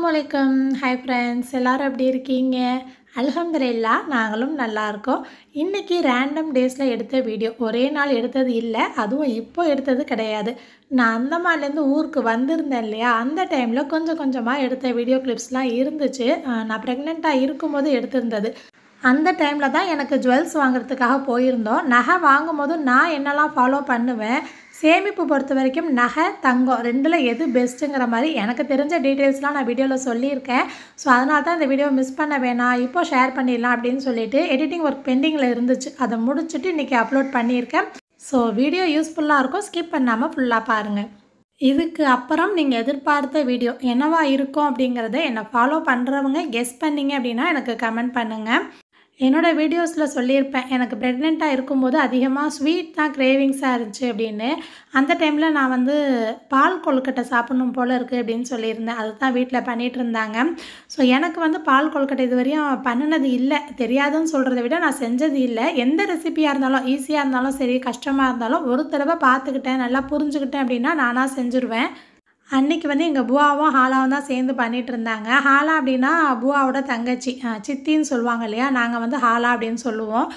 அஸ்ஸலாமுஅலைக்கும். Hi friends, எல்லோரும் எப்படி இருக்கீங்க? அல்ஹம்துலில்லாஹ், நாங்களும் நல்லா இருக்கோம். இன்றைக்கி ரேண்டம் டேஸில் எடுத்த வீடியோ. ஒரே நாள் எடுத்தது இல்லை, அதுவும் இப்போ எடுத்தது கிடையாது. நான் அந்தமான்லேருந்து ஊருக்கு வந்திருந்தேன் இல்லையா, அந்த டைமில் கொஞ்சம் கொஞ்சமாக எடுத்த வீடியோ கிளிப்ஸ்லாம் இருந்துச்சு. நான் ப்ரெக்னெண்ட்டாக இருக்கும்போது எடுத்திருந்தது. அந்த டைமில் தான் எனக்கு ஜுவல்ஸ் வாங்குறதுக்காக போயிருந்தோம். நகை வாங்கும்போது நான் என்னெல்லாம் ஃபாலோ பண்ணுவேன், சேமிப்பு பொறுத்த வரைக்கும் நகை, தங்கம் ரெண்டில் எது பெஸ்ட்டுங்கிற மாதிரி எனக்கு தெரிஞ்ச டீட்டெயில்ஸ்லாம் நான் வீடியோவில் சொல்லியிருக்கேன். ஸோ அதனால தான் இந்த வீடியோ மிஸ் பண்ண வேணாம், இப்போ ஷேர் பண்ணிடலாம் அப்படின்னு சொல்லிட்டு எடிட்டிங் ஒர்க் பெண்டிங்கில் இருந்துச்சு. அதை முடிச்சுட்டு இன்றைக்கி அப்லோட் பண்ணியிருக்கேன். ஸோ வீடியோ யூஸ்ஃபுல்லாக இருக்கும், ஸ்கிப் பண்ணாமல் ஃபுல்லாக பாருங்கள். இதுக்கு அப்புறம் நீங்கள் எதிர்பார்த்த வீடியோ என்னவா இருக்கும் அப்படிங்கிறத என்னை ஃபாலோ பண்ணுறவங்க கெஸ் பண்ணிங்க அப்படின்னா எனக்கு கமெண்ட் பண்ணுங்கள். என்னோடய வீடியோஸில் சொல்லியிருப்பேன், எனக்கு ப்ரெக்னெண்ட்டாக இருக்கும்போது அதிகமாக ஸ்வீட் தான் கிரேவிங்ஸாக இருந்துச்சு அப்படின்னு. அந்த டைமில் நான் பால் கொழுக்கட்டை சாப்பிட்ணும் போல் இருக்குது அப்படின்னு சொல்லியிருந்தேன். அது தான் வீட்டில் பண்ணிகிட்டு இருந்தாங்க. ஸோ எனக்கு பால் கொழுக்கட்டை இது வரையும் பண்ணினது இல்லை. தெரியாதுன்னு சொல்கிறத விட நான் செஞ்சது இல்லை. எந்த ரெசிபியாக இருந்தாலும், ஈஸியாக இருந்தாலும் சரி, கஷ்டமாக இருந்தாலும் ஒரு தடவை பார்த்துக்கிட்டேன், நல்லா புரிஞ்சுக்கிட்டேன் அப்படின்னா நானாக செஞ்சுருவேன். அன்றைக்கி எங்கள் புவாவும் ஹாலாவும் தான் சேர்ந்து பண்ணிகிட்டு இருந்தாங்க. ஹாலா அப்படின்னா புவாவோட தங்கச்சி, சித்தின்னு சொல்லுவாங்க இல்லையா, நாங்கள் ஹாலா அப்படின்னு சொல்லுவோம்.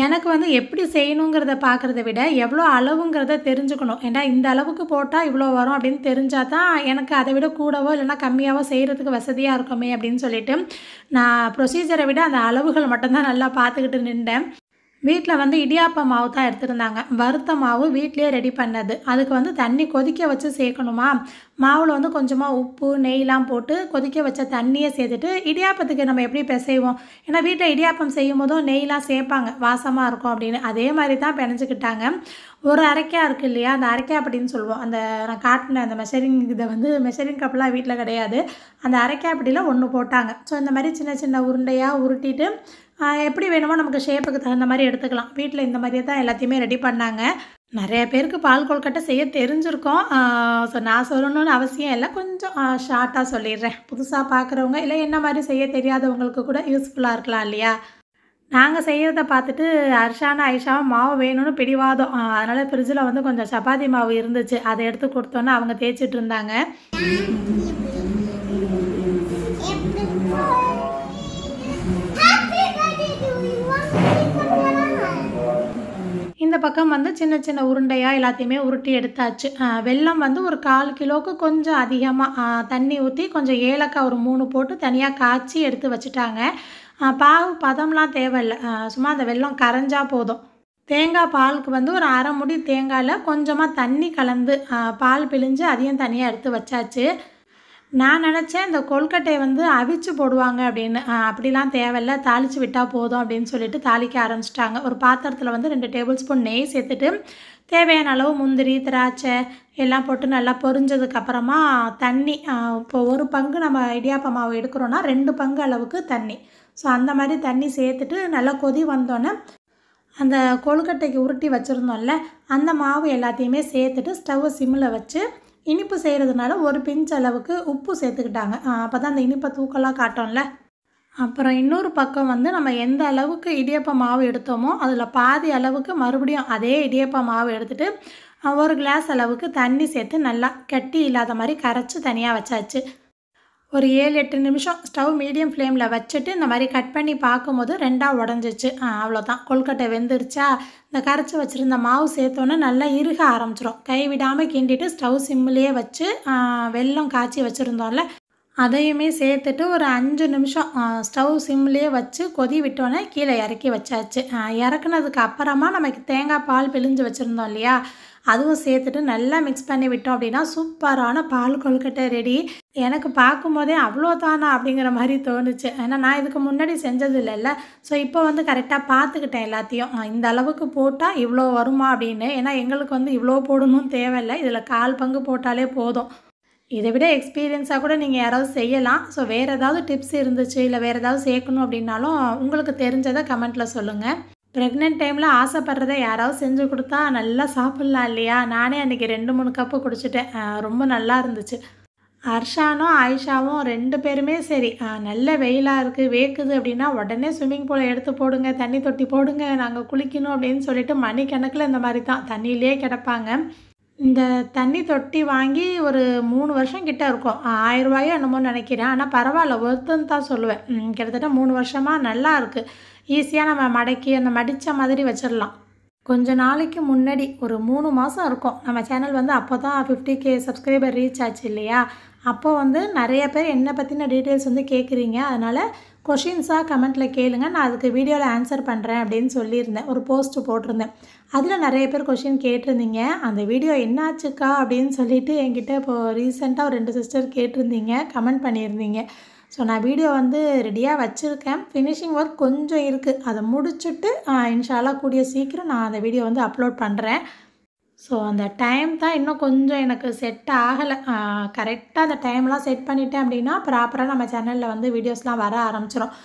எனக்கு எப்படி செய்யணுங்கிறத பார்க்குறத விட எவ்வளோ அளவுங்கிறத தெரிஞ்சுக்கணும். ஏன்னா இந்த அளவுக்கு போட்டால் இவ்வளோ வரும் அப்படின்னு தெரிஞ்சால் தான் எனக்கு அதை விட கூடவோ இல்லைனா கம்மியாகவோ செய்கிறதுக்கு வசதியாக இருக்குமே அப்படின்னு சொல்லிட்டு நான் ப்ரொசீஜரை விட அந்த அளவுகள் மட்டும்தான் நல்லா பார்த்துக்கிட்டு நின்றேன். வீட்டில் இடியாப்ப மாவு தான் எடுத்துருந்தாங்க. வறுத்த மாவு வீட்டிலே ரெடி பண்ணது. அதுக்கு தண்ணி கொதிக்க வச்சு சேர்க்கணுமா, மாவில் கொஞ்சமாக உப்பு நெய்லாம் போட்டு கொதிக்க வச்ச தண்ணியை சேர்த்துட்டு இடியாப்பத்துக்கு நம்ம எப்படி பிசைவோம், ஏன்னா வீட்டில் இடியாப்பம் செய்யும் போதும் நெய்லாம் சேர்ப்பாங்க, வாசமாக இருக்கும் அப்படின்னு. அதே மாதிரி தான் பிணைஞ்சிக்கிட்டாங்க. ஒரு அரைக்காய் இருக்குது இல்லையா, அந்த அரைக்காய் அப்படின்னு சொல்லுவோம். அந்த நான் காட்டின அந்த மெஷரிங் இதை மெஷரிங் கப்லாம் வீட்டில் கிடையாது. அந்த அரைக்காய் அப்படியில் ஒன்று போட்டாங்க. ஸோ இந்த மாதிரி சின்ன சின்ன உருண்டையாக உருட்டிட்டு எப்படி வேணுமோ நமக்கு ஷேப்புக்கு தகுந்த மாதிரி எடுத்துக்கலாம். வீட்டில் இந்த மாதிரியே தான் எல்லாத்தையுமே ரெடி பண்ணாங்க. நிறைய பேருக்கு பால் கொழுக்கட்டை செய்ய தெரிஞ்சிருக்கோம். ஸோ நான் சொல்லணும்னு அவசியம் இல்லை, கொஞ்சம் ஷார்ட்டாக சொல்லிடுறேன். புதுசாக பார்க்குறவங்க இல்லை என்ன மாதிரி செய்ய தெரியாதவங்களுக்கு கூட யூஸ்ஃபுல்லாக இருக்கலாம் இல்லையா. நாங்கள் செய்கிறத பார்த்துட்டு அர்ஷானா ஐஷாவும் மாவு வேணும்னு பிடிவாதம். அதனால் ஃப்ரிட்ஜில் கொஞ்சம் சப்பாத்தி மாவு இருந்துச்சு, அதை எடுத்து கொடுத்தோன்னே அவங்க தேய்ச்சிட்டு இருந்தாங்க. இந்த பக்கம் சின்ன சின்ன உருண்டையாக எல்லாத்தையுமே உருட்டி எடுத்தாச்சு. வெல்லம் ஒரு 1/4 கிலோவுக்கு கொஞ்சம் அதிகமாக தண்ணி ஊற்றி கொஞ்சம் ஏலக்காய் ஒரு 3 போட்டு தனியாக காய்ச்சி எடுத்து வச்சுட்டாங்க. பாகு பதம்லாம் தேவையில்லை, சும்மா அந்த வெல்லம் கரைஞ்சா போதும். தேங்காய் பாலுக்கு ஒரு அரை முடி தேங்காயில் கொஞ்சமாக தண்ணி கலந்து பால் பிழிஞ்சு அதையும் தனியாக எடுத்து வச்சாச்சு. நான் நினச்சேன் இந்த கொழுக்கட்டையை அவிச்சு போடுவாங்க அப்படின்னு. அப்படிலாம் தேவையில்லை, தாளித்து விட்டால் போதும் அப்படின்னு சொல்லிட்டு தாளிக்க ஆரம்பிச்சிட்டாங்க. ஒரு பாத்திரத்தில் 2 டேபிள் ஸ்பூன் நெய் சேர்த்துட்டு தேவையான அளவு முந்திரி திராட்சை எல்லாம் போட்டு நல்லா பொரிஞ்சதுக்கப்புறமா தண்ணி, இப்போ 1 பங்கு நம்ம இடியாப்ப மாவு எடுக்கிறோன்னா 2 பங்கு அளவுக்கு தண்ணி. ஸோ அந்த மாதிரி தண்ணி சேர்த்துட்டு நல்லா கொதி வந்தோன்னே அந்த கொழுக்கட்டைக்கு உருட்டி வச்சுருந்தோம்ல அந்த மாவு எல்லாத்தையுமே சேர்த்துட்டு ஸ்டவ்வை சிம்மில் வச்சு, இனிப்பு செய்கிறதுனால ஒரு பிஞ்ச் அளவுக்கு உப்பு சேர்த்துக்கிட்டாங்க. அப்போ தான் அந்த இனிப்பை தூக்கலாக காட்டோம்ல. அப்புறம் இன்னொரு பக்கம் நம்ம எந்த அளவுக்கு இடியப்ப மாவு எடுத்தோமோ அதில் பாதி அளவுக்கு மறுபடியும் அதே இடியப்ப மாவு எடுத்துகிட்டு 1 கிளாஸ் அளவுக்கு தண்ணி சேர்த்து நல்லா கட்டி இல்லாத மாதிரி கரைச்சி தனியாக வச்சாச்சு. ஒரு 7-8 நிமிஷம் ஸ்டவ் மீடியம் ஃப்ளேமில் வச்சுட்டு இந்த மாதிரி கட் பண்ணி பார்க்கும்போது 2ஆக உடஞ்சிச்சு. அவ்வளோதான், கொழுக்கட்டை வெந்துருச்சா. இந்த கரைச்சி வச்சுருந்த மாவு சேர்த்தோன்னே நல்லா இறுக ஆரம்பிச்சிடும். கை விடாமல் கிண்டிட்டு ஸ்டவ் சிம்மிலேயே வச்சு வெல்லம் காய்ச்சி வச்சுருந்தோம்ல அதையுமே சேர்த்துட்டு ஒரு 5 நிமிஷம் ஸ்டவ் சிம்லேயே வச்சு கொதி விட்டோன்னே கீழே இறக்கி வச்சாச்சு. இறக்குனதுக்கு அப்புறமா நமக்கு தேங்காய் பால் பிழிஞ்சு வச்சுருந்தோம் இல்லையா, அதுவும் சேர்த்துட்டு நல்லா மிக்ஸ் பண்ணி விட்டோம் அப்படின்னா சூப்பரான பால் கொழுக்கட்டை ரெடி. எனக்கு பார்க்கும்போதே அவ்வளோதானா அப்படிங்கிற மாதிரி தோணுச்சு. ஏன்னா நான் இதுக்கு முன்னாடி செஞ்சது இல்லைல்ல. ஸோ இப்போ கரெக்டாக பார்த்துக்கிட்டேன் எல்லாத்தையும். இந்த அளவுக்கு போட்டால் இவ்வளோ வருமா அப்படின்னு. ஏன்னா எங்களுக்கு இவ்வளோ போடணும்னு தேவையில்லை, இதில் 1/4 பங்கு போட்டாலே போதும். இதை விட எக்ஸ்பீரியன்ஸாக கூட நீங்கள் யாராவது செய்யலாம். ஸோ வேறு ஏதாவது டிப்ஸ் இருந்துச்சு இல்லை வேறு ஏதாவது சேர்க்கணும் அப்படின்னாலும் உங்களுக்கு தெரிஞ்சதை கமெண்ட்டில் சொல்லுங்கள். ப்ரெக்னென்ட் டைமில் ஆசைப்படுறதை யாராவது செஞ்சு கொடுத்தா நல்லா சாப்பிட்லாம் இல்லையா. நானே அன்றைக்கி 2-3 கப்பு குடிச்சிட்டேன். ரொம்ப நல்லா இருந்துச்சு. அர்ஷானும் ஆயிஷாவும் 2 பேருமே சரி, நல்ல வெயிலாக இருக்குது வேக்குது அப்படின்னா உடனே ஸ்விம்மிங் பூலை எடுத்து போடுங்க, தண்ணி தொட்டி போடுங்க, நாங்கள் குளிக்கணும் அப்படின்னு சொல்லிட்டு மணிக்கணக்கில் இந்த மாதிரி தான் தண்ணியிலே கிடப்பாங்க. இந்த தண்ணி தொட்டி வாங்கி ஒரு 3 வருஷம் கிட்ட இருக்கும். ரூ. 1000 என்னமோ நினைக்கிறேன். ஆனா பரவால்ல ஒர்த்துன்னு தான் சொல்லுவேன். கிட்டத்தட்ட 3 வருஷமா நல்லா இருக்கு. ஈஸியா நம்ம மடக்கி அந்த மடிச்ச மாதிரி வச்சிரலாம். கொஞ்ச நாளைக்கு முன்னாடி ஒரு 3 மாதம் இருக்கும். நம்ம சேனல் வந்து அப்போ தான் 50K சப்ஸ்கிரைபர் ரீச் ஆச்சு இல்லையா? அப்போ வந்து நிறைய பேர் என்னை பற்றின டீட்டெயில்ஸ் வந்து கேட்குறீங்க. அதனால் கொஷின்ஸாக கமெண்ட்டில் கேளுங்க. நான் அதுக்கு வீடியோவில் ஆன்சர் பண்ணுறேன் அப்படின்னு சொல்லியிருந்தேன். ஒரு போஸ்ட்டு போட்டிருந்தேன். அதில் நிறைய பேர் கொஷின் கேட்டிருந்தீங்க. அந்த வீடியோ என்னாச்சுக்கா அப்படின்னு சொல்லிட்டு என்கிட்ட இப்போது ரீசெண்டாக ஒரு 2 சிஸ்டர் கேட்டிருந்தீங்க. கமெண்ட் பண்ணியிருந்தீங்க. ஸோ நான் வீடியோ வந்து ரெடியாக வச்சுருக்கேன். ஃபினிஷிங் ஒர்க் கொஞ்சம் இருக்குது. அதை முடிச்சுட்டு இன்ஷா அல்லாஹ் கூடிய சீக்கிரம் நான் அந்த வீடியோ வந்து அப்லோட் பண்ணுறேன். ஸோ அந்த டைம் தான் இன்னும் கொஞ்சம் எனக்கு செட் ஆகலை. கரெக்டாக அந்த டைம்லாம் செட் பண்ணிட்டேன் அப்படின்னா ப்ராப்பராக நம்ம சேனலில் வந்து வீடியோஸ்லாம் வர ஆரம்பிச்சிடும்.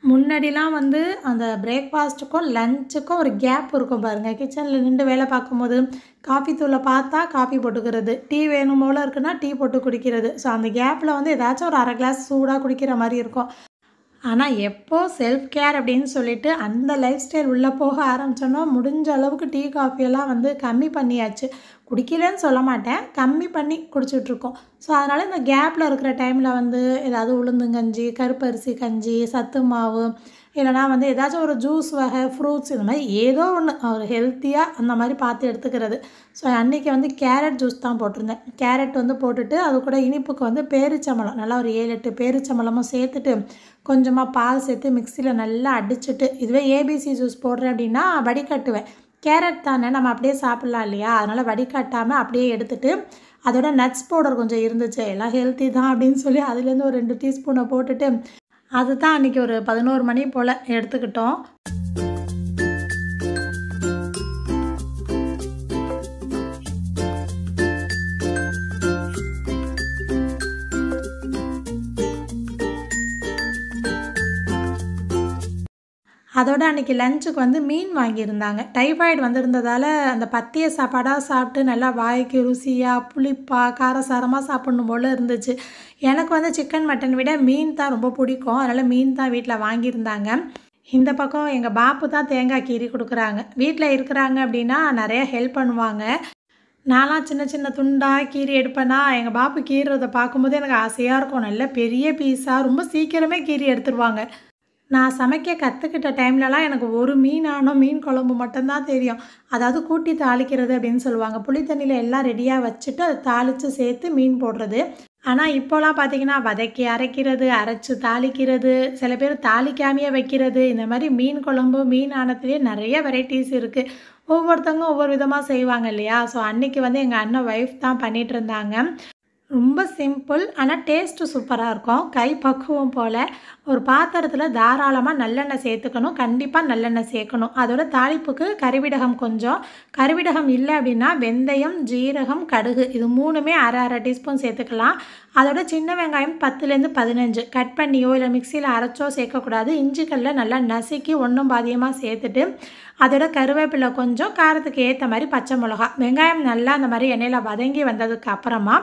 முன்னாடிலாம் வந்து அந்த பிரேக்ஃபாஸ்ட்டுக்கும் லஞ்சுக்கும் ஒரு கேப் இருக்கும் பாருங்கள். கிச்சனில் நின்று வேலை பார்க்கும்போது காஃபி தூளை பார்த்தா காஃபி போட்டுக்கிறது, டீ வேணும் போல் இருக்குன்னா டீ போட்டு குடிக்கிறது. ஸோ அந்த கேப்பில் வந்து ஏதாச்சும் ஒரு 1/2 கிளாஸ் சூடாக குடிக்கிற மாதிரி இருக்கும். ஆனால் எப்போ செல்ஃப் கேர் அப்படின்னு சொல்லிட்டு அந்த லைஃப் ஸ்டைல் உள்ளே போக ஆரம்பித்தோன்னா முடிஞ்ச அளவுக்கு டீ காஃபியெல்லாம் வந்து கம்மி பண்ணியாச்சு. குடிக்கலன்னு சொல்ல மாட்டேன், கம்மி பண்ணி குடிச்சிட்ருக்கோம். ஸோ அதனால் இந்த கேப்பில் இருக்கிற டைமில் வந்து ஏதாவது உளுந்தங்கஞ்சி, கருப்பரிசி கஞ்சி, சத்து மாவு, இல்லைனா வந்து ஏதாச்சும் ஒரு ஜூஸ் வகை, ஃப்ரூட்ஸ், இந்த மாதிரி ஏதோ ஒன்று ஒரு ஹெல்த்தியாக அந்த மாதிரி பார்த்து எடுத்துக்கிறது. ஸோ அன்றைக்கி வந்து கேரட் ஜூஸ் தான் போட்டிருந்தேன். கேரட் வந்து போட்டுட்டு அது கூட இனிப்புக்கு வந்து பேரிச்சம்பழம், நல்லா ஒரு 7-8 பேரிச்சம்பழமும் சேர்த்துட்டு கொஞ்சமாக பால் சேர்த்து மிக்சியில் நல்லா அடிச்சுட்டு, இதுவே ஏபிசி ஜூஸ் போடுறேன் அப்படின்னா வடிகட்டுவேன். கேரட் தானே நம்ம அப்படியே சாப்பிட்லாம் இல்லையா? அதனால் வடிகட்டாமல் அப்படியே எடுத்துகிட்டு அதோட நட்ஸ் பவுடர் கொஞ்சம் இருந்துச்சு, எல்லாம் ஹெல்த்தி தான் அப்படின்னு சொல்லி அதுலேருந்து ஒரு 2 டீஸ்பூனை போட்டுட்டு அதுதான் அன்றைக்கி ஒரு 11 மணி போல் எடுத்துக்கிட்டோம். அதோட அன்றைக்கி லஞ்சுக்கு வந்து மீன் வாங்கியிருந்தாங்க. டைஃபாய்டு வந்திருந்ததால் அந்த பத்திய சாப்பாடாக சாப்பிட்டு நல்லா வாய்க்கு ருசியாக புளிப்பாக காரசாரமாக சாப்பிட்ணும் போல் இருந்துச்சு. எனக்கு வந்து சிக்கன் மட்டன் விட மீன் தான் ரொம்ப பிடிக்கும். அதனால் மீன் தான் வீட்டில் வாங்கியிருந்தாங்க. இந்த பக்கம் எங்கள் பாப்பு தான் தேங்காய் கீறி கொடுக்குறாங்க. வீட்டில் இருக்கிறாங்க அப்படின்னா நிறையா ஹெல்ப் பண்ணுவாங்க. நான்லாம் சின்ன சின்ன துண்டாக கீறி எடுப்பேன்னா எங்கள் பாப்பு கீறுறதை பார்க்கும்போது எனக்கு ஆசையாக இருக்கும். நல்ல பெரிய பீஸாக ரொம்ப சீக்கிரமே கீறி எடுத்துருவாங்க. நான் சமைக்க கற்றுக்கிட்ட டைம்லலாம் எனக்கு ஒரு மீன் குழம்பு மட்டும்தான் தெரியும். அதாவது கூட்டி தாளிக்கிறது அப்படின்னு சொல்லுவாங்க. புளி தண்ணியில் எல்லாம் ரெடியாக வச்சுட்டு அதை தாளித்து சேர்த்து மீன் போடுறது. ஆனால் இப்போலாம் பார்த்திங்கன்னா வதக்கி அரைக்கிறது, அரைச்சி தாளிக்கிறது, சில பேர் தாளிக்காமையே வைக்கிறது, இந்த மாதிரி மீன் குழம்பு மீன் ஆனத்துலேயே நிறைய வெரைட்டிஸ் இருக்குது. ஒவ்வொருத்தவங்க ஒவ்வொரு விதமாக செய்வாங்க இல்லையா? ஸோ அன்றைக்கி வந்து எங்கள் அண்ணன் ஒய்ஃப் தான் பண்ணிகிட்டு இருந்தாங்க. ரொம்ப சிம்பிள், ஆனால் டேஸ்ட்டு சூப்பராக இருக்கும். கை பக்குவம் போல் ஒரு பாத்திரத்தில் தாராளமாக நல்லெண்ணெய் சேர்த்துக்கணும். கண்டிப்பாக நல்லெண்ணெய் சேர்க்கணும். அதோட தாளிப்புக்கு கறிவிடகம் கொஞ்சம், கறிவிடகம் இல்லை அப்படின்னா வெந்தயம், ஜீரகம், கடுகு இது 3மே அரை டீஸ்பூன் சேர்த்துக்கலாம். அதோட சின்ன வெங்காயம் 10லேருந்து 15 கட் பண்ணியோ இல்லை மிக்சியில் அரைச்சோ சேர்க்கக்கூடாது. இஞ்சி கல்லை நல்லா நசுக்கி ஒன்றும் பாதியமாக சேர்த்துட்டு அதோட கருவேப்பிலை கொஞ்சம், காரத்துக்கு ஏற்ற மாதிரி பச்சை மிளகா, வெங்காயம் நல்லா அந்த மாதிரி எண்ணெயில் வதங்கி வந்ததுக்கு அப்புறமா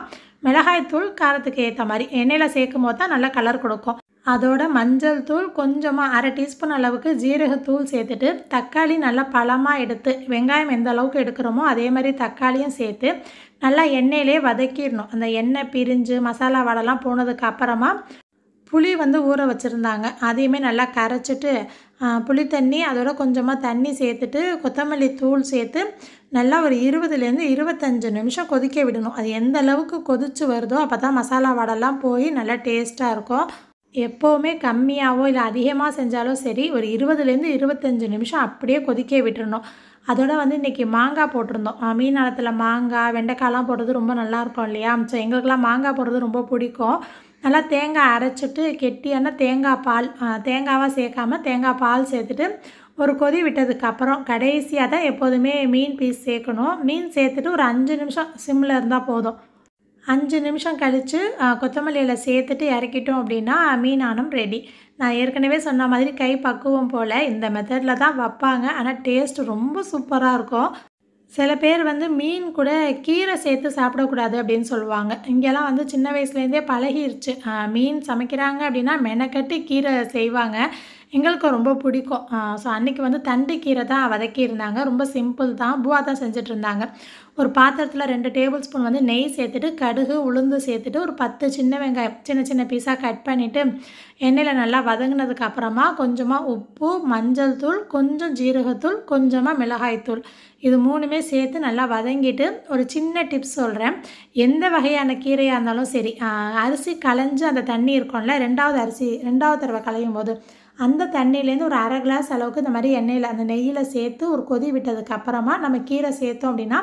மிளகாய்த்தூள் காரத்துக்கு ஏற்ற மாதிரி எண்ணெயில் சேர்க்கும் போது தான் நல்லா கலர் கொடுக்கும். அதோட மஞ்சள் தூள் கொஞ்சமாக அரை டீஸ்பூன் அளவுக்கு ஜீரகத்தூள் சேர்த்துட்டு தக்காளி நல்லா பழமாக எடுத்து வெங்காயம் எந்த அளவுக்கு எடுக்கிறோமோ அதே மாதிரி தக்காளியும் சேர்த்து நல்லா எண்ணெயிலே வதக்கிடணும். அந்த எண்ணெய் பிரிஞ்சு மசாலா வாடெல்லாம் போனதுக்கு அப்புறமா புளி வந்து ஊற வச்சுருந்தாங்க, அதையுமே நல்லா கரைச்சிட்டு புளி தண்ணி அதோட கொஞ்சமாக தண்ணி சேர்த்துட்டு கொத்தமல்லி தூள் சேர்த்து நல்லா ஒரு 20லேருந்து 25 நிமிஷம் கொதிக்க விடணும். அது எந்த அளவுக்கு கொதிச்சு வருதோ அப்போ தான் மசாலா வாடெல்லாம் போய் நல்லா டேஸ்ட்டாக இருக்கும். எப்போவுமே கம்மியாகவோ இல்லை அதிகமாக செஞ்சாலும் சரி ஒரு 20லேருந்து 25 நிமிஷம் அப்படியே கொதிக்க விட்டுறணும். அதோட வந்து இன்றைக்கி மாங்காய் போட்டிருந்தோம். மீன் ஆழத்தில் மாங்காய் வெண்டைக்காய்லாம் போடுறது ரொம்ப நல்லாயிருக்கும் இல்லையா? ஸோ எங்களுக்கெல்லாம் மாங்காய் போடுறது ரொம்ப பிடிக்கும். நல்லா தேங்காய் அரைச்சிட்டு கெட்டியான தேங்காய் பால், தேங்காவாக சேர்க்காம தேங்காய் பால் சேர்த்துட்டு ஒரு கொதி விட்டதுக்கப்புறம் கடைசியாக தான் எப்போதுமே மீன் பீஸ் சேர்க்கணும். மீன் சேர்த்துட்டு ஒரு 5 நிமிஷம் சிம்மில் இருந்தால் போதும். 5 நிமிஷம் கழித்து கொத்தமல்லி இலை சேர்த்துட்டு இறக்கிட்டோம் அப்படின்னா மீனானம் ரெடி. நான் ஏற்கனவே சொன்ன மாதிரி கை பக்குவம் போல் இந்த மெத்தடில் தான் வைப்பாங்க. ஆனால் டேஸ்ட்டு ரொம்ப சூப்பராக இருக்கும். சில பேர் வந்து மீன் கூட கீரை சேர்த்து சாப்பிடக்கூடாது அப்படின்னு சொல்லுவாங்க. இங்கெல்லாம் வந்து சின்ன வயசுலேருந்தே பழகிருச்சு. மீன் சமைக்கிறாங்க அப்படின்னா மெனக்கட்டு கீரை செய்வாங்க. எங்களுக்கு ரொம்ப பிடிக்கும். ஸோ அன்றைக்கி வந்து தண்டு கீரை தான் வதக்கியிருந்தாங்க. ரொம்ப சிம்பிள் தான். பூவா தான் செஞ்சுட்ருந்தாங்க. ஒரு பாத்திரத்தில் 2 டேபிள் ஸ்பூன் வந்து நெய் சேர்த்துட்டு, கடுகு, உளுந்து சேர்த்துட்டு, ஒரு 10 சின்ன வெங்காயம் சின்ன சின்ன பீஸாக கட் பண்ணிவிட்டு, எண்ணெயில் நல்லா வதங்கினதுக்கு அப்புறமா கொஞ்சமாக உப்பு, மஞ்சள் தூள், கொஞ்சம் ஜீரகத்தூள், கொஞ்சமாக மிளகாய்த்தூள் இது 3மே சேர்த்து நல்லா வதங்கிட்டு, ஒரு சின்ன டிப்ஸ் சொல்கிறேன். எந்த வகையான கீரையாக இருந்தாலும் சரி, அரிசி களைஞ்சு அந்த தண்ணி இருக்கும்ல, 2வது தடவை களையும் போது அந்த தண்ணியிலேருந்து ஒரு 1/2 கிளாஸ் அளவுக்கு இந்த மாதிரி எண்ணெயில் அந்த நெய்யில் சேர்த்து ஒரு கொதி விட்டதுக்கு அப்புறமா நம்ம கீரை சேர்த்தோம் அப்படின்னா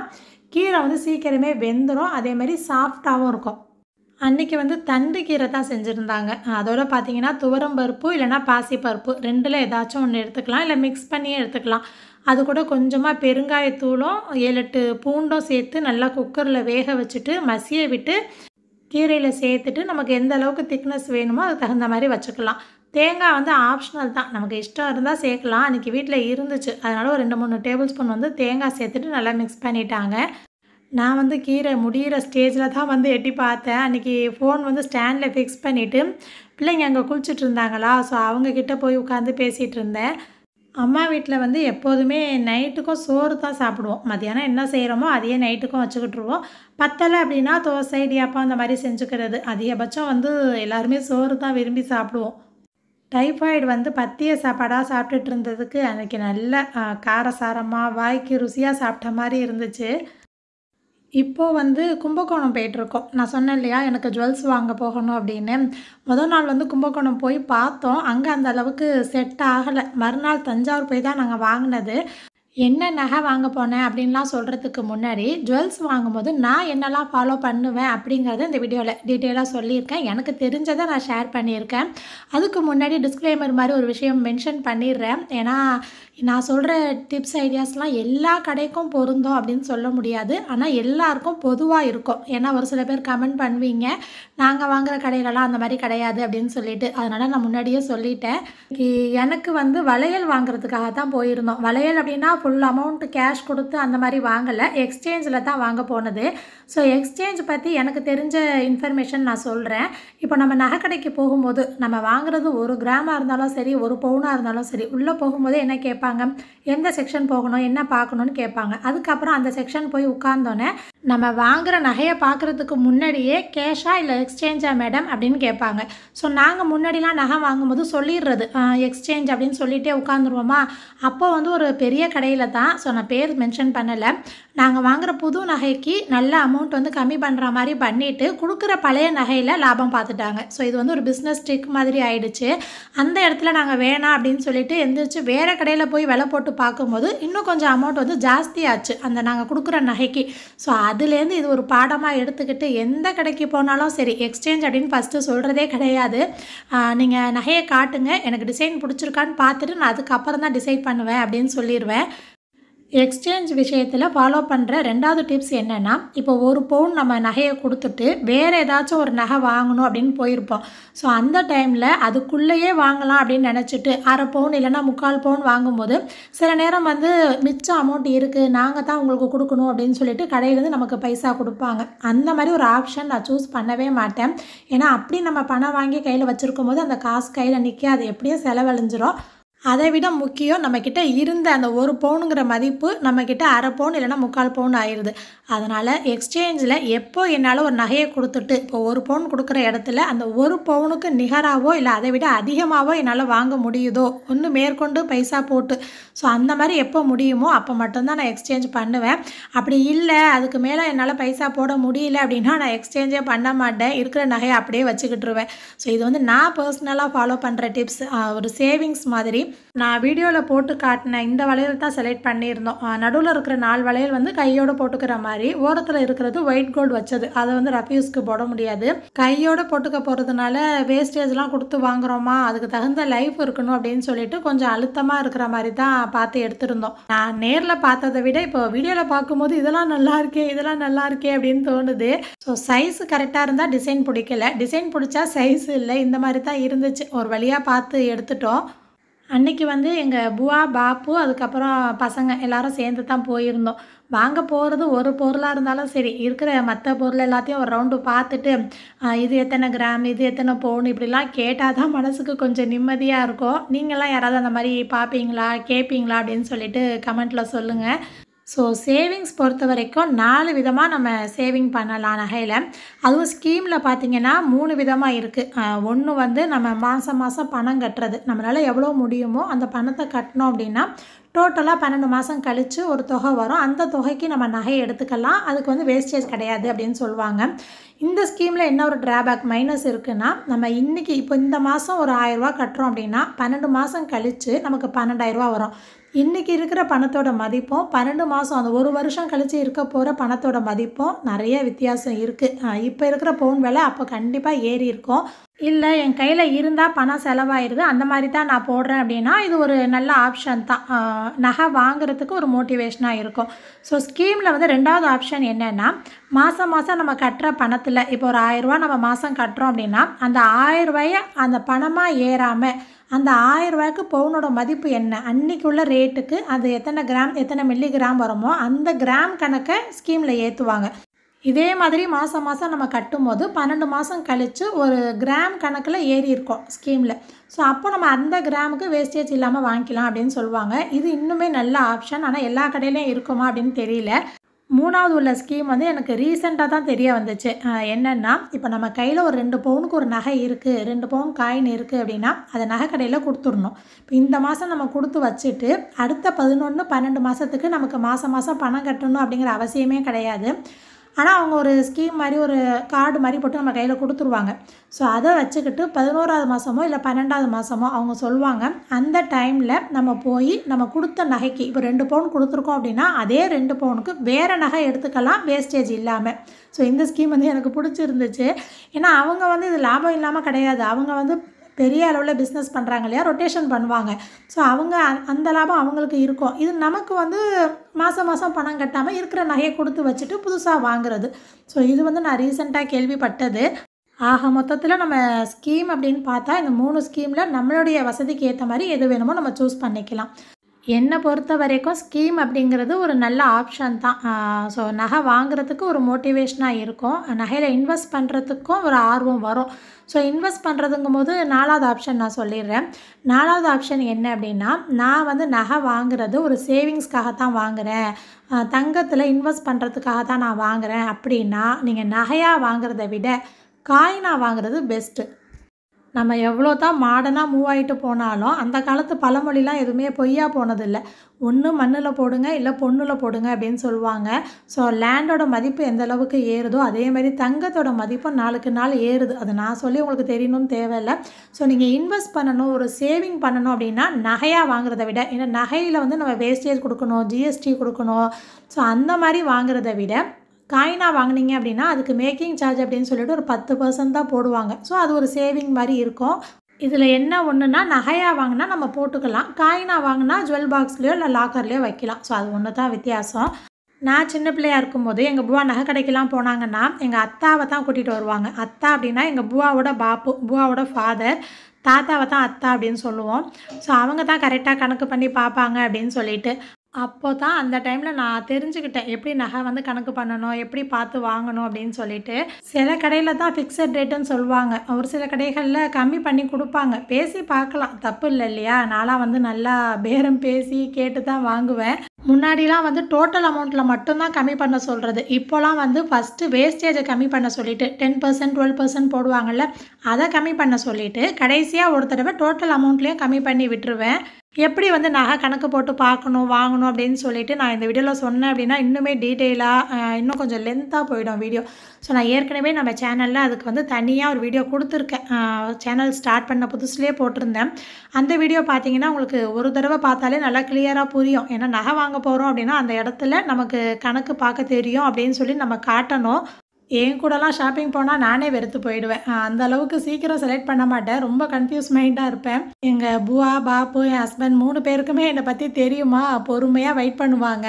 கீரை வந்து சீக்கிரமே வெந்துடும். அதேமாதிரி சாஃப்டாகவும் இருக்கும். அன்றைக்கி வந்து தண்டு கீரை தான் செஞ்சுருந்தாங்க. அதோட பார்த்தீங்கன்னா துவரம்பருப்பு இல்லைனா பாசிப்பருப்பு 2ல் ஏதாச்சும் ஒன்று எடுத்துக்கலாம், இல்லை மிக்ஸ் பண்ணியே எடுத்துக்கலாம். அது கூட கொஞ்சமாக பெருங்காயத்தூளும் 7-8 பூண்டும் சேர்த்து நல்லா குக்கரில் வேக வச்சுட்டு மசிய விட்டு கீரையில் சேர்த்துட்டு நமக்கு எந்த அளவுக்கு திக்னஸ் வேணுமோ அதுக்கு தகுந்த மாதிரி வச்சுக்கலாம். தேங்காய் வந்து ஆப்ஷனல் தான், நமக்கு இஷ்டம் இருந்தால் சேர்க்கலாம். அன்றைக்கி வீட்டில் இருந்துச்சு, அதனால் ஒரு 2-3 டேபிள் ஸ்பூன் வந்து தேங்காய் சேர்த்துட்டு நல்லா மிக்ஸ் பண்ணிட்டாங்க. நான் வந்து கீரை முடிகிற ஸ்டேஜில் தான் வந்து எட்டி பார்த்தேன். அன்றைக்கி ஃபோன் வந்து ஸ்டாண்டில் ஃபிக்ஸ் பண்ணிவிட்டு பிள்ளைங்க அங்கே குளிச்சுட்டு இருந்தாங்களா, ஸோ அவங்கக்கிட்ட போய் உட்காந்து பேசிகிட்டு இருந்தேன். அம்மா வீட்டில் வந்து எப்போதுமே நைட்டுக்கும் சோறு தான் சாப்பிடுவோம். மத்தியானம் என்ன செய்கிறோமோ அதையே நைட்டுக்கும் வச்சுக்கிட்டுருவோம். பத்தலை அப்படின்னா தோசை, இடியாப்பம் அந்த மாதிரி செஞ்சுக்கிறது. அதிகபட்சம் வந்து எல்லாருமே சோறு தான் விரும்பி சாப்பிடுவோம். டைஃபாய்டு வந்து பத்திய சாப்பாடாக சாப்பிட்டுட்டு இருந்ததுக்கு அன்றைக்கி நல்ல காரசாரமாக வாய்க்கு ருசியாக சாப்பிட்ட மாதிரி இருந்துச்சு. இப்போது வந்து கும்பகோணம் போயிட்டுருக்கோம். நான் சொன்னேன் இல்லையா எனக்கு ஜுவல்ஸ் வாங்க போகணும் அப்படின்னு. முதல் நாள் வந்து கும்பகோணம் போய் பார்த்தோம். அங்கே அந்த அளவுக்கு செட் ஆகலை. மறுநாள் தஞ்சாவூர் போய் தான் நாங்கள் வாங்கினது. என்ன நகை வாங்க போனேன் அப்படின்லாம் சொல்கிறதுக்கு முன்னாடி ஜுவல்ஸ் வாங்கும்போது நான் என்னெல்லாம் ஃபாலோ பண்ணுவேன் அப்படிங்கிறத இந்த வீடியோவில் டீட்டெயிலாக சொல்லியிருக்கேன். எனக்கு தெரிஞ்சதை நான் ஷேர் பண்ணியிருக்கேன். அதுக்கு முன்னாடி டிஸ்க்ளைமர் மாதிரி ஒரு விஷயம் மென்ஷன் பண்ணிடுறேன். ஏன்னா நான் சொல்கிற டிப்ஸ் ஐடியாஸ்லாம் எல்லா கடைக்கும் பொருந்தும் அப்படின்னு சொல்ல முடியாது. ஆனால் எல்லாருக்கும் பொதுவாக இருக்கும். ஏன்னா ஒரு சில பேர் கமெண்ட் பண்ணுவீங்க, நாங்கள் வாங்குகிற கடையிலலாம் அந்த மாதிரி கிடையாது அப்படின்னு சொல்லிட்டு. அதனால் நான் முன்னாடியே சொல்லிட்டேன். எனக்கு வந்து வளையல் வாங்குறதுக்காக தான் போயிருந்தோம். வளையல் அப்படின்னா ஃபுல் அமௌண்ட் கேஷ் கொடுத்து அந்த மாதிரி வாங்கலை, எக்ஸ்சேஞ்சில் தான் வாங்க போனது. ஸோ எக்ஸ்சேஞ்ச் பற்றி எனக்கு தெரிஞ்ச இன்ஃபர்மேஷன் நான் சொல்கிறேன். இப்போ நம்ம நகைக்கடைக்கு போகும்போது நம்ம வாங்குறது 1 கிராமாக இருந்தாலும் சரி, 1 பவுனாக இருந்தாலும் சரி, உள்ளே போகும்போது என்ன கேட்பாங்க, எந்த செக்ஷன் போகணும், என்ன பார்க்கணுன்னு கேட்பாங்க. அதுக்கப்புறம் அந்த செக்ஷன் போய் உட்கார்ந்தோன்னே நம்ம வாங்குகிற நகையை பார்க்குறதுக்கு முன்னாடியே கேஷா இல்லை எக்ஸ்சேஞ்சா மேடம் அப்படின்னு கேட்பாங்க. ஸோ நாங்கள் முன்னாடிலாம் நகை வாங்கும்போது சொல்லிடுறது எக்ஸ்சேஞ்ச் அப்படின்னு சொல்லிகிட்டே உட்காந்துருவோமா. அப்போ வந்து ஒரு பெரிய கடையில் தான், ஸோ நான் பேர் மென்ஷன் பண்ணலை, நாங்கள் வாங்குகிற புது நகைக்கு நல்ல அமௌண்ட் வந்து கம்மி பண்ணுற மாதிரி பண்ணிவிட்டு கொடுக்குற பழைய நகையில் லாபம் பார்த்துட்டாங்க. ஸோ இது வந்து ஒரு பிஸ்னஸ் ட்ரிக் மாதிரி ஆயிடுச்சு. அந்த இடத்துல நாங்கள் வேணாம் அப்படின்னு சொல்லிட்டு எந்திரிச்சு வேறு கடையில் போய் விலை போட்டு பார்க்கும்போது இன்னும் கொஞ்சம் அமௌண்ட் வந்து ஜாஸ்தியாச்சு அந்த நாங்கள் கொடுக்குற நகைக்கு. ஸோ அதுலேருந்து இது ஒரு பாடமாக எடுத்துக்கிட்டு எந்த கடைக்கு போனாலும் சரி எக்ஸ்சேஞ்ச் அப்படின்னு ஃபஸ்ட்டு சொல்கிறதே கிடையாது. நீங்கள் நகையை காட்டுங்க, எனக்கு டிசைன் பிடிச்சிருக்கான்னு பார்த்துட்டு நான் அதுக்கப்புறம் தான் டிசைட் பண்ணுவேன் அப்படின்னு சொல்லிடுவேன். எக்ஸ்சேஞ்ச் விஷயத்தில் ஃபாலோ பண்ணுற 2வது டிப்ஸ் என்னென்னா, இப்போ 1 பவுன் நம்ம நகையை கொடுத்துட்டு வேறு ஏதாச்சும் ஒரு நகை வாங்கணும் அப்படின்னு போயிருப்போம். ஸோ அந்த டைமில் அதுக்குள்ளேயே வாங்கலாம் அப்படின்னு நினச்சிட்டு 1/2 பவுன் இல்லைனா 3/4 பவுன் வாங்கும்போது சில நேரம் வந்து மிச்சம் அமௌண்ட் இருக்குது, நாங்கள் தான் உங்களுக்கு கொடுக்கணும் அப்படின்னு சொல்லிட்டு கடையிலேருந்து நமக்கு பைசா கொடுப்பாங்க. அந்த மாதிரி ஒரு ஆப்ஷன் நான் சூஸ் பண்ணவே மாட்டேன். ஏன்னா அப்படி நம்ம பணம் வாங்கி கையில் வச்சுருக்கும் போது அந்த காசு கையில் நிற்காது, எப்படியும் செலவழிஞ்சிரும். அதை விட முக்கியம் நம்மக்கிட்ட இருந்த அந்த 1 பவுனுங்கிற மதிப்பு நம்மக்கிட்ட 1/2 பவுன் இல்லைனா 3/4 பவுன் ஆயிடுது. அதனால் எக்ஸ்சேஞ்சில் எப்போ என்னால் ஒரு நகையை கொடுத்துட்டு இப்போ 1 பவுன் கொடுக்குற இடத்துல அந்த 1 பவுனுக்கு நிகராகவோ இல்லை அதை விட அதிகமாகவோ என்னால் வாங்க முடியுதோ, ஒன்று மேற்கொண்டு பைசா போட்டு, ஸோ அந்த மாதிரி எப்போ முடியுமோ அப்போ மட்டும்தான் நான் எக்ஸ்சேஞ்ச் பண்ணுவேன். அப்படி இல்லை அதுக்கு மேலே என்னால் பைசா போட முடியல அப்படின்னா நான் எக்ஸ்சேஞ்சே பண்ண மாட்டேன், இருக்கிற நகையை அப்படியே வச்சுக்கிட்டுருவேன். ஸோ இது வந்து நான் பர்சனலாக ஃபாலோ பண்ணுற டிப்ஸ், ஒரு சேவிங்ஸ் மாதிரி. நான் வீடியோவில் போட்டு காட்டின இந்த வளையல் தான் செலக்ட் பண்ணியிருந்தோம். நடுவில் இருக்கிற 4 வளையல் வந்து கையோடு போட்டுக்கிற மாதிரி, ஓரத்தில் இருக்கிறது ஒயிட் கோல்டு வச்சது, அதை வந்து ரஃப்யூஸ்க்கு போட முடியாது. கையோடு போட்டுக்க போகிறதுனால வேஸ்டேஜ்லாம் கொடுத்து வாங்குகிறோமா, அதுக்கு தகுந்த லைஃப் இருக்கணும் அப்படின்னு சொல்லிட்டு கொஞ்சம் அழுத்தமாக இருக்கிற மாதிரி தான் பார்த்து எடுத்திருந்தோம். நான் நேரில் பார்த்ததை விட இப்போ வீடியோவில் பார்க்கும்போது இதெல்லாம் நல்லா இருக்கே அப்படின்னு தோணுது. ஸோ சைஸ் கரெக்டாக இருந்தால் டிசைன் பிடிக்கல, டிசைன் பிடிச்சா சைஸ் இல்லை, இந்த மாதிரி தான் இருந்துச்சு. ஒரு வழியாக பார்த்து எடுத்துட்டோம். அன்னைக்கு வந்து எங்கள் புவா, பாப்பு அதுக்கப்புறம் பசங்க எல்லாரும் சேர்ந்து தான் போயிருந்தோம். வாங்க போகிறது ஒரு பொருளாக இருந்தாலும் சரி, இருக்கிற மற்ற பொருள் எல்லாத்தையும் ஒரு ரவுண்டு பார்த்துட்டு, இது எத்தனை கிராம், இது எத்தனை பவுன் இப்படிலாம் கேட்டால் தான் மனசுக்கு கொஞ்சம் நிம்மதியாக இருக்கும். நீங்கள்லாம் யாராவது அந்த மாதிரி பார்ப்பீங்களா, கேட்பீங்களா அப்படின்னு சொல்லிட்டு கமெண்ட்டில் சொல்லுங்கள். ஸோ சேவிங்ஸ் பொறுத்த வரைக்கும் 4 விதமாக நம்ம சேவிங் பண்ணலாம் நகையில். அதுவும் ஸ்கீமில் பார்த்திங்கன்னா 3 விதமாக இருக்குது. ஒன்று வந்து நம்ம மாதம் மாதம் பணம் கட்டுறது. நம்மளால் எவ்வளோ முடியுமோ அந்த பணத்தை கட்டினோம் அப்படின்னா டோட்டலாக 12 மாதம் கழித்து ஒரு தொகை வரும். அந்த தொகைக்கு நம்ம நகை எடுத்துக்கலாம். அதுக்கு வந்து வேஸ்டேஜ் கிடையாது அப்படின்னு சொல்லுவாங்க. இந்த ஸ்கீமில் என்ன ஒரு ட்ராபேக் மைனஸ் இருக்குன்னா, நம்ம இன்றைக்கி இப்போ இந்த மாதம் ஒரு 1000 ரூபா கட்டுறோம் அப்படின்னா 12 மாதம் கழித்து நமக்கு 12,000 வரும். இன்றைக்கி இருக்கிற பணத்தோட மதிப்பும் 12 மாதம் அந்த ஒரு வருஷம் கழித்து இருக்க போகிற பணத்தோட மதிப்பும் நிறைய வித்தியாசம் இருக்குது. இப்போ இருக்கிற பவுன் விலை அப்போ கண்டிப்பாக ஏறி இருக்கும். இல்லை என் கையில் இருந்தால் பணம் செலவாயிடுது அந்த மாதிரி தான் நான் போடுறேன் அப்படின்னா இது ஒரு நல்ல ஆப்ஷன் தான். நகை வாங்குறதுக்கு ஒரு மோட்டிவேஷனாக இருக்கும். ஸோ ஸ்கீமில் வந்து 2வது ஆப்ஷன் என்னென்னா, மாதம் மாதம் நம்ம கட்டுற பணத்தில் இப்போ ஒரு 1000 ரூபா நம்ம மாதம் கட்டுறோம் அப்படின்னா அந்த 1000 ரூபாயை அந்த பணமாக ஏறாமல் அந்த 1000 ரூபாய்க்கு பவுனோட மதிப்பு என்ன, அன்றைக்கி உள்ள ரேட்டுக்கு அது எத்தனை கிராம் எத்தனை மில்லிகிராம் வருமோ அந்த கிராம் கணக்கை ஸ்கீமில் ஏற்றுவாங்க. இதே மாதிரி மாதம் மாதம் நம்ம கட்டும்போது 12 மாதம் கழித்து ஒரு கிராம் கணக்கில் ஏறி இருக்கும் ஸ்கீமில். ஸோ அப்போ நம்ம அந்த கிராமுக்கு வேஸ்டேஜ் இல்லாமல் வாங்கிக்கலாம் அப்படின்னு சொல்லுவாங்க. இது இன்னுமே நல்ல ஆப்ஷன். ஆனால் எல்லா கடையிலையும் இருக்குமா அப்படின்னு தெரியல. 3வது உள்ள ஸ்கீம் வந்து எனக்கு ரீசெண்டாக தான் தெரிய வந்துச்சு. என்னென்னா, இப்போ நம்ம கையில் ஒரு 2 பவுனுக்கு ஒரு நகை இருக்குது, 2 பவுன் காயின் இருக்குது அப்படின்னா அதை நகை கடையில் கொடுத்துடணும். இப்போ இந்த மாதம் நம்ம கொடுத்து வச்சுட்டு அடுத்த 11, 12 மாதத்துக்கு நமக்கு மாதம் மாதம் பணம் கட்டணும் அப்படிங்கிற அவசியமே கிடையாது. ஆனால் அவங்க ஒரு ஸ்கீம் மாதிரி ஒரு கார்டு மாதிரி போட்டு நம்ம கையில் கொடுத்துருவாங்க. ஸோ அதை வச்சுக்கிட்டு 11வது மாதமோ இல்லை 12வது மாதமோ அவங்க சொல்லுவாங்க, அந்த டைமில் நம்ம போய் நம்ம கொடுத்த நகைக்கு இப்போ 2 பவுன் கொடுத்துருக்கோம் அப்படின்னா அதே 2 பவுனுக்கு வேறு நகை எடுத்துக்கலாம் வேஸ்டேஜ் இல்லாமல். ஸோ இந்த ஸ்கீம் வந்து எனக்கு பிடிச்சிருந்துச்சு. ஏன்னா அவங்க வந்து இது லாபம் இல்லாமல் கிடையாது. அவங்க வந்து பெரிய அளவில் பிஸ்னஸ் பண்ணுறாங்க இல்லையா, ரொட்டேஷன் பண்ணுவாங்க. ஸோ அவங்க அந்த லாபம் அவங்களுக்கு இருக்கும். இது நமக்கு வந்து மாதம் மாதம் பணம் கட்டாமல் இருக்கிற நகையை கொடுத்து வச்சுட்டு புதுசாக வாங்குறது. ஸோ இது வந்து நான் ரீசெண்டாக கேள்விப்பட்டது. ஆக மொத்தத்தில் நம்ம ஸ்கீம் அப்படின்னு பார்த்தா இந்த 3 ஸ்கீமில் நம்மளுடைய வசதிக்கு ஏற்ற மாதிரி எது வேணுமோ நம்ம சூஸ் பண்ணிக்கலாம். என்னை பொறுத்த வரைக்கும் ஸ்கீம் அப்படிங்கிறது ஒரு நல்ல ஆப்ஷன் தான். ஸோ நகை வாங்குறதுக்கு ஒரு மோட்டிவேஷனாக இருக்கும். நகையில் இன்வெஸ்ட் பண்ணுறதுக்கும் ஒரு ஆர்வம் வரும். ஸோ இன்வெஸ்ட் பண்ணுறதுங்கும் போது 4வது ஆப்ஷன் நான் சொல்லிடுறேன். 4வது ஆப்ஷன் என்ன அப்படின்னா, நான் வந்து நகை வாங்குறது ஒரு சேவிங்ஸ்க்காக தான் வாங்குகிறேன், தங்கத்தில் இன்வெஸ்ட் பண்ணுறதுக்காக தான் நான் வாங்குகிறேன் அப்படின்னா நீங்கள் நகையாக வாங்குறத விட காயினாக வாங்குறது பெஸ்ட்டு. நம்ம எவ்வளோ தான் மாடர்னாக மூவ் ஆகிட்டு போனாலும் அந்த காலத்து பழமொழிலாம் எதுவுமே பொய்யா போனதில்லை. ஒன்று மண்ணில் போடுங்க இல்லை பொண்ணில் போடுங்க அப்படின்னு சொல்லுவாங்க. ஸோ லேண்டோட மதிப்பு எந்த அளவுக்கு ஏறுதோ அதே மாதிரி தங்கத்தோட மதிப்பும் நாளுக்கு நாள் ஏறுது. அது நான் சொல்லி உங்களுக்கு தெரியணும்னு தேவையில்லை. ஸோ நீங்கள் இன்வெஸ்ட் பண்ணணும், ஒரு சேவிங் பண்ணணும் அப்படின்னா நகையாக வாங்குறத விட, ஏன்னா நகையில் வந்து நம்ம வேஸ்டேஜ் கொடுக்கணும், ஜிஎஸ்டி கொடுக்கணும். ஸோ அந்த மாதிரி வாங்குறத விட காயினாக வாங்கினீங்க அப்படின்னா அதுக்கு மேக்கிங் சார்ஜ் அப்படின்னு சொல்லிட்டு ஒரு 10% தான் போடுவாங்க. ஸோ அது ஒரு சேவிங் மாதிரி இருக்கும். இதில் என்ன ஒன்றுனா, நகையாக வாங்கினா நம்ம போட்டுக்கலாம், காயினாக வாங்கினா ஜுவல் பாக்ஸ்லேயோ இல்லை லாக்கர்லேயோ வைக்கலாம். ஸோ அது ஒன்று தான் வித்தியாசம். நான் சின்ன பிள்ளையாக இருக்கும்போது எங்கள் புவா நகை கடைக்கெல்லாம் போனாங்கன்னா எங்கள் அத்தாவை தான் கூட்டிகிட்டு வருவாங்க. அத்தா அப்படின்னா எங்கள் புவாவோட பாப்பு, புவாவோட ஃபாதர். தாத்தாவை தான் அத்தா அப்படின்னு சொல்லுவோம். ஸோ அவங்க தான் கரெக்டாக கணக்கு பண்ணி பார்ப்பாங்க அப்படின்னு சொல்லிட்டு. அப்போ தான் அந்த டைமில் நான் தெரிஞ்சுக்கிட்டேன் எப்படி நகை வந்து கணக்கு பண்ணணும், எப்படி பார்த்து வாங்கணும் அப்படின்னு சொல்லிட்டு. சில கடையில் தான் ஃபிக்ஸட் ரேட்டுன்னு சொல்லுவாங்க, ஒரு சில கடைகளில் கம்மி பண்ணி கொடுப்பாங்க. பேசி பார்க்கலாம், தப்பு இல்லை இல்லையா. நான்லாம் வந்து நல்லா பேரம் பேசி கேட்டு தான் வாங்குவேன். முன்னாடிலாம் வந்து டோட்டல் அமௌண்ட்டில் மட்டும்தான் கம்மி பண்ண சொல்கிறது. இப்போலாம் வந்து ஃபஸ்ட்டு வேஸ்டேஜை கம்மி பண்ண சொல்லிவிட்டு 10%, 12% போடுவாங்கள்ல, அதை கம்மி பண்ண சொல்லிவிட்டு கடைசியாக ஒரு தடவை டோட்டல் அமௌண்ட்லேயும் கம்மி பண்ணி விட்டுருவேன். எப்படி வந்து நகை கணக்கு போட்டு பார்க்கணும், வாங்கணும் அப்படின்னு சொல்லிட்டு நான் இந்த வீடியோவில் சொன்னேன் அப்படின்னா இன்னுமே டீட்டெயிலாக இன்னும் கொஞ்சம் லென்த்தாக போயிடும் வீடியோ. ஸோ நான் ஏற்கனவே நம்ம சேனலில் அதுக்கு வந்து தனியாக ஒரு வீடியோ கொடுத்துருக்கேன். சேனல் ஸ்டார்ட் பண்ண புதுசுலேயே போட்டிருந்தேன். அந்த வீடியோ பார்த்தீங்கன்னா உங்களுக்கு ஒரு தடவை பார்த்தாலே நல்லா கிளியராக புரியும். ஏன்னா நகை வாங்க போகிறோம் அப்படின்னா அந்த இடத்துல நமக்கு கணக்கு பார்க்க தெரியும் அப்படின்னு சொல்லி நம்ம காட்டணும். என் கூடலாம் ஷாப்பிங் போனால் நானே வெறுத்து போயிடுவேன். அந்த அளவுக்கு சீக்கிரம் செலக்ட் பண்ண மாட்டேன். ரொம்ப கன்ஃபியூஸ் மைண்டாக இருப்பேன். எங்கள் புவா, பாப்பு, என் ஹஸ்பண்ட் 3 பேருக்குமே என்னை பற்றி தெரியுமா, பொறுமையாக வெயிட் பண்ணுவாங்க.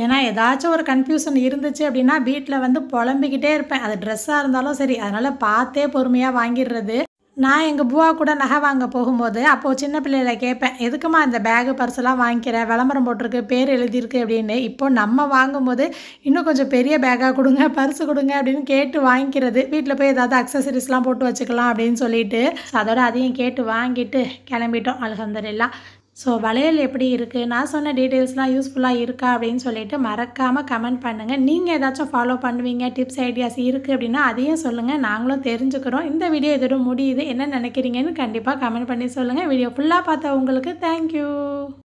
ஏன்னா ஏதாச்சும் ஒரு கன்ஃபியூஷன் இருந்துச்சு அப்படின்னா வீட்டில் வந்து புலம்பிக்கிட்டே இருப்பேன். அது ட்ரெஸ்ஸாக இருந்தாலும் சரி, அதனால் பார்த்தே பொறுமையாக வாங்கிடுறது. நான் எங்கள் புவா கூட நகை வாங்க போகும்போது அப்போது சின்ன பிள்ளையில கேட்பேன், எதுக்குமா இந்த பேகு பர்ஸெல்லாம் வாங்கிக்கிற, விளம்பரம் போட்டிருக்கு, பேர் எழுதியிருக்கு அப்படின்னு. இப்போ நம்ம வாங்கும்போது இன்னும் கொஞ்சம் பெரிய பேக்காக கொடுங்க, பர்ஸு கொடுங்க அப்படின்னு கேட்டு வாங்கிக்கிறது. வீட்டில் போய் ஏதாவது அக்சசரிஸ்லாம் போட்டு வச்சுக்கலாம் அப்படின்னு சொல்லிட்டு அதோட அதையும் கேட்டு வாங்கிட்டு கிளம்பிட்டோம் அல்ஹம்துலில்லாஹ். ஸோ வளையல் எப்படி இருக்குது, நான் சொன்ன டீட்டெயில்ஸ்லாம் யூஸ்ஃபுல்லாக இருக்கா அப்படின்னு சொல்லிட்டு மறக்காமல் கமெண்ட் பண்ணுங்கள். நீங்கள் ஏதாச்சும் ஃபாலோ பண்ணுவீங்க, டிப்ஸ் ஐடியாஸ் இருக்குது அப்படின்னா அதையும் சொல்லுங்கள், நாங்களும் தெரிஞ்சுக்கிறோம். இந்த வீடியோ இதோட முடியுது, என்ன நினைக்கிறீங்கன்னு கண்டிப்பாக கமெண்ட் பண்ணி சொல்லுங்கள். வீடியோ ஃபுல்லாக பார்த்த உங்களுக்கு தேங்க்யூ.